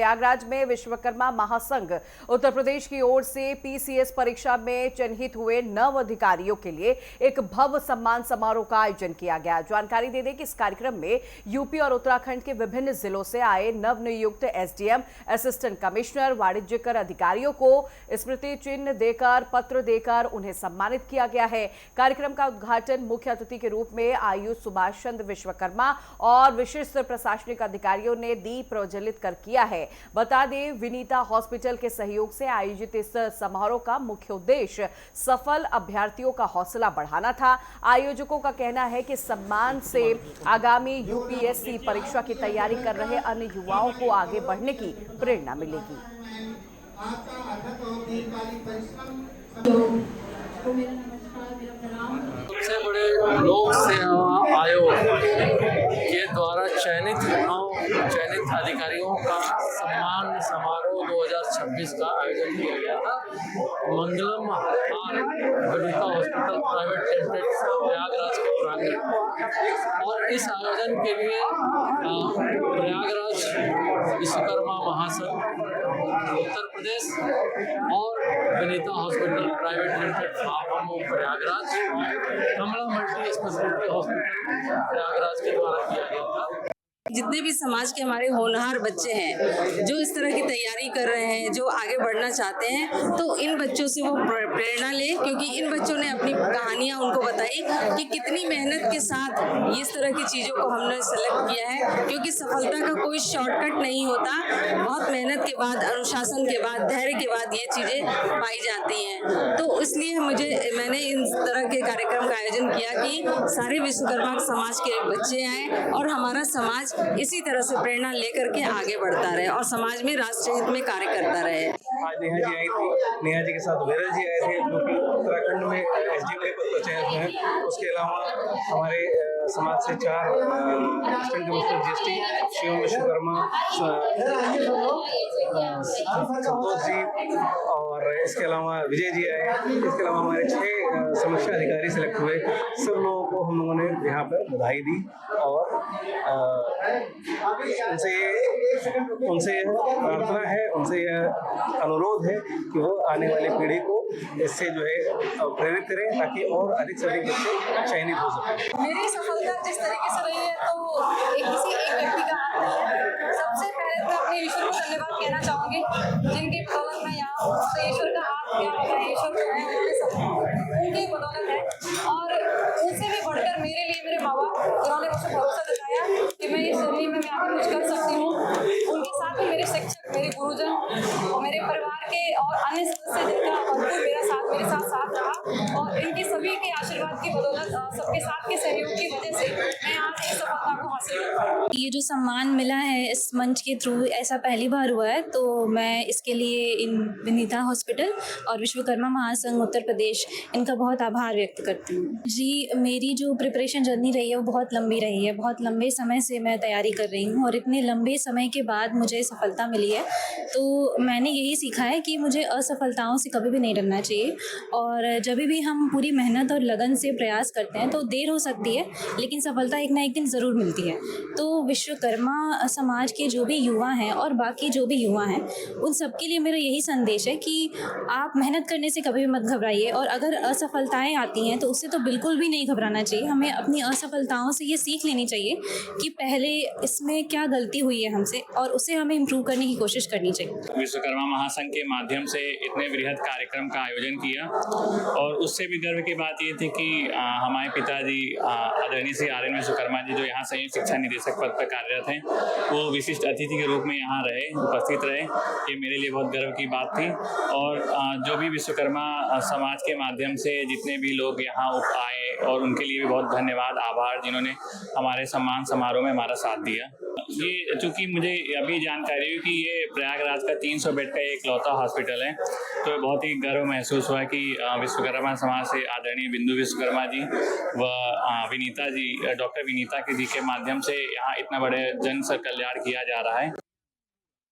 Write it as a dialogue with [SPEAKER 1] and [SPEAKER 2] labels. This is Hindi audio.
[SPEAKER 1] प्रयागराज में विश्वकर्मा महासंघ उत्तर प्रदेश की ओर से पीसीएस परीक्षा में चिन्हित हुए 9 अधिकारियों के लिए एक भव्य सम्मान समारोह का आयोजन किया गया। जानकारी दे दें कि इस कार्यक्रम में यूपी और उत्तराखंड के विभिन्न जिलों से आए नवनियुक्त एसडीएम, असिस्टेंट कमिश्नर, वाणिज्यकर अधिकारियों को स्मृति चिन्ह देकर, पत्र देकर उन्हें सम्मानित किया गया है। कार्यक्रम का उद्घाटन मुख्य अतिथि के रूप में आयुष सुभाष चंद्र विश्वकर्मा और विशिष्ट प्रशासनिक अधिकारियों ने दीप प्रज्वलित कर किया है। बता दें, विनीता हॉस्पिटल के सहयोग से आयोजित इस समारोह का मुख्य उद्देश्य सफल अभ्यर्थियों का हौसला बढ़ाना था। आयोजकों का कहना है कि सम्मान से आगामी यूपीएससी परीक्षा की तैयारी कर रहे अन्य युवाओं को आगे बढ़ने की प्रेरणा मिलेगी।
[SPEAKER 2] सबसे बड़े लोक सेवा आयोग के द्वारा चयनित अधिकारियों का सम्मान समारोह 2026 का आयोजन किया गया था। मंगलम हार Vinita hospital private limited Prayagraj के प्रांगण और इस आयोजन के लिए प्रयागराज विश्वकर्मा महासंघ उत्तर प्रदेश और Vinita hospital private limited Prayagraj, Kamla multi speciality hospital Prayagraj के द्वारा किया गया था।
[SPEAKER 3] जितने भी समाज के हमारे होनहार बच्चे हैं जो इस तरह की तैयारी कर रहे हैं, जो आगे बढ़ना चाहते हैं, तो इन बच्चों से वो प्रेरणा ले, क्योंकि इन बच्चों ने अपनी कहानियां उनको बताई कि कितनी मेहनत के साथ इस तरह की चीज़ों को हमने सेलेक्ट किया है। क्योंकि सफलता का कोई शॉर्टकट नहीं होता, बहुत मेहनत के बाद, अनुशासन के बाद, धैर्य के बाद ये चीज़ें पाई जाती हैं। तो इसलिए मैंने इन तरह के कार्यक्रम का आयोजन किया कि सारे विश्वकर्मा समाज के बच्चे आए और हमारा समाज इसी तरह से प्रेरणा लेकर के आगे बढ़ता रहे और समाज में राष्ट्र हित में कार्य करता रहे।
[SPEAKER 4] आज नेहा जी आई थी, नेहा जी के साथ वीरज जी आए थे जो कि उत्तराखंड में एसडीएम के पद पर चयनित हुए हैं। उसके अलावा हमारे समाज से 4 assistant commissioner GST, Shivam Vishwakarma, Santosh ji और इसके अलावा विजय जी आए। इसके अलावा हमारे 6 समीक्षा अधिकारी सिलेक्ट हुए। सब लोगों को हम लोगों ने यहाँ पर बधाई दी और उनसे प्रार्थना है, उनसे यह अनुरोध है कि वो आने वाली पीढ़ी को इससे जो है प्रेरित करें ताकि और अधिक से अधिक बच्चे चयनित हो सकें।
[SPEAKER 5] मेरी सफलता जिस तरीके से रही है तो किसी एक व्यक्ति का हाथ नहीं है। सबसे पहले तो अपने ईश्वर को धन्यवाद कहना चाहूँगी जिनकी बदौलत मैं यहाँ हूँ। तो ईश्वर का हाथ क्या होता है, ईश्वर जो है उनकी बदौलत है। और उनसे भी बढ़कर मेरे लिए मेरे माँ बाप, जिन्होंने मुझे भरोसा दिखाया कि मैं इस जर्नी में मैं आगे कुछ कर सकती हूँ। उनके साथ ही मेरे शिक्षक, मेरे गुरुजन और मेरे परिवार के और अन्य सदस्य जिनका भरपूर मेरे साथ रहा और इनकी सभी के आशीर्वाद की बदौलत, सबके साथ के सहयोग की वजह से मैं आज इस सफलता को हासिल कर।
[SPEAKER 6] ये जो सम्मान मिला है इस मंच के थ्रू, ऐसा पहली बार हुआ है, तो मैं इसके लिए इन विनीता हॉस्पिटल और विश्वकर्मा महासंघ उत्तर प्रदेश इनका बहुत आभार व्यक्त करती हूँ। जी, मेरी जो प्रिपरेशन जर्नी रही है वो बहुत लंबी रही है। बहुत लंबे समय से मैं तैयारी कर रही हूँ और इतने लंबे समय के बाद मुझे सफलता मिली है। तो मैंने यही सीखा है कि मुझे असफलताओं से कभी भी नहीं डरना चाहिए और जब भी हम पूरी मेहनत और लगन से प्रयास करते हैं तो देर हो सकती है लेकिन सफलता एक ना एक दिन ज़रूर मिलती है। तो विश्वकर्मा समाज के जो भी युवा हैं और बाकी जो भी युवा हैं उन सब के लिए मेरा यही संदेश है कि आप मेहनत करने से कभी भी मत घबराइए और अगर असफलताएं आती हैं तो उससे तो बिल्कुल भी नहीं घबराना चाहिए। हमें अपनी असफलताओं से ये सीख लेनी चाहिए कि पहले इसमें क्या गलती हुई है हमसे और उसे हमें इम्प्रूव करने की कोशिश करनी चाहिए।
[SPEAKER 7] विश्वकर्मा महासंघ के माध्यम से इतने वृहद कार्यक्रम का आयोजन किया और उससे भी गर्व की बात ये थी कि हमारे पिताजी आदरणीय श्री आर एन विश्वकर्मा जी, जो यहाँ संयुक्त शिक्षा निदेशक पद पर कार्यरत हैं, वो विशिष्ट अतिथि के रूप में यहाँ रहे, उपस्थित रहे। ये मेरे लिए बहुत गर्व की बात थी और जो भी विश्वकर्मा समाज के माध्यम से जितने भी लोग यहाँ आए और उनके लिए भी बहुत धन्यवाद, आभार, जिन्होंने हमारे सम्मान समारोह में हमारा साथ दिया। ये चूँकि मुझे अभी जानकारी हुई कि ये प्रयागराज का 300 बेड का एकलौता हॉस्पिटल है, तो बहुत ही गर्व महसूस हुआ कि विश्वकर्मा समाज से आदरणीय बिंदु विश्वकर्मा जी व विनीता जी, डॉक्टर विनीता जी के माध्यम से यहाँ इतना बड़े जन कल्याण किया जा रहा है।